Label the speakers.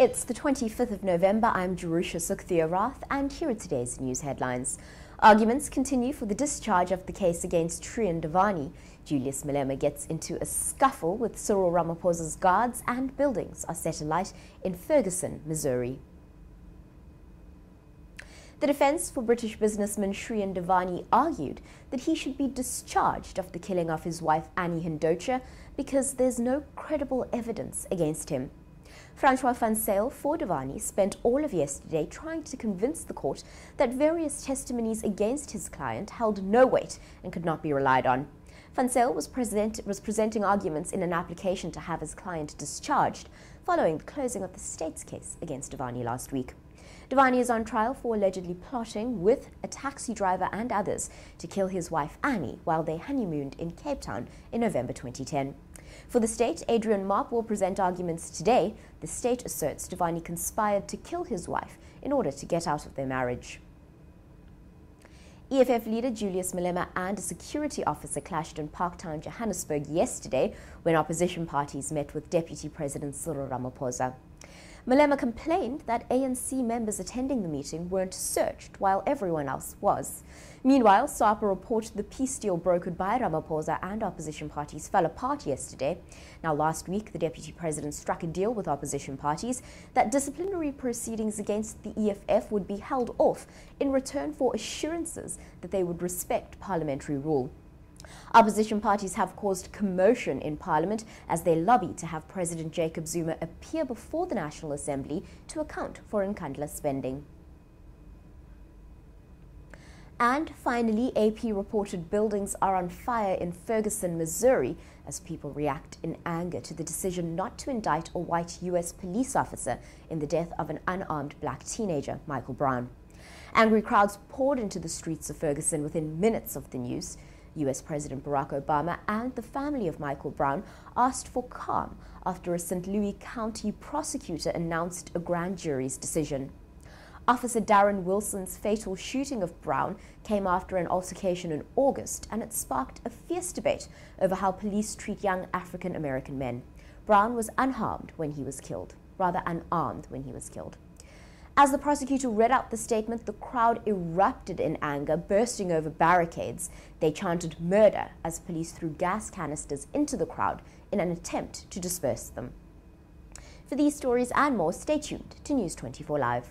Speaker 1: It's the 25th of November. I'm Jerusha Sukhthiarath, and here are today's news headlines. Arguments continue for the discharge of the case against Trian Devani. Julius Malema gets into a scuffle with Cyril Ramaphosa's guards, and buildings are set alight in Ferguson, Missouri. The defense for British businessman Trian Devani argued that he should be discharged of the killing of his wife Annie Hindocha because there's no credible evidence against him. Francois van Zyl for Devani spent all of yesterday trying to convince the court that various testimonies against his client held no weight and could not be relied on. Van Zyl was presenting arguments in an application to have his client discharged following the closing of the state's case against Devani last week. Devani is on trial for allegedly plotting with a taxi driver and others to kill his wife Annie while they honeymooned in Cape Town in November 2010. For the state, Adrian Mop will present arguments today. The state asserts Devani conspired to kill his wife in order to get out of their marriage. EFF leader Julius Malema and a security officer clashed in Parktown, Johannesburg yesterday when opposition parties met with Deputy President Cyril Ramaphosa. Malema complained that ANC members attending the meeting weren't searched while everyone else was. Meanwhile, SAPA reported the peace deal brokered by Ramaphosa and opposition parties fell apart yesterday. Now, last week, the deputy president struck a deal with opposition parties that disciplinary proceedings against the EFF would be held off in return for assurances that they would respect parliamentary rule. Opposition parties have caused commotion in Parliament as they lobby to have President Jacob Zuma appear before the National Assembly to account for Nkandla spending. And finally, AP reported buildings are on fire in Ferguson, Missouri, as people react in anger to the decision not to indict a white U.S. police officer in the death of an unarmed black teenager, Michael Brown. Angry crowds poured into the streets of Ferguson within minutes of the news. U.S. President Barack Obama and the family of Michael Brown asked for calm after a St. Louis County prosecutor announced a grand jury's decision. Officer Darren Wilson's fatal shooting of Brown came after an altercation in August, and it sparked a fierce debate over how police treat young African American men. Brown was unarmed when he was killed. As the prosecutor read out the statement, the crowd erupted in anger, bursting over barricades. They chanted murder as police threw gas canisters into the crowd in an attempt to disperse them. For these stories and more, stay tuned to News 24 Live.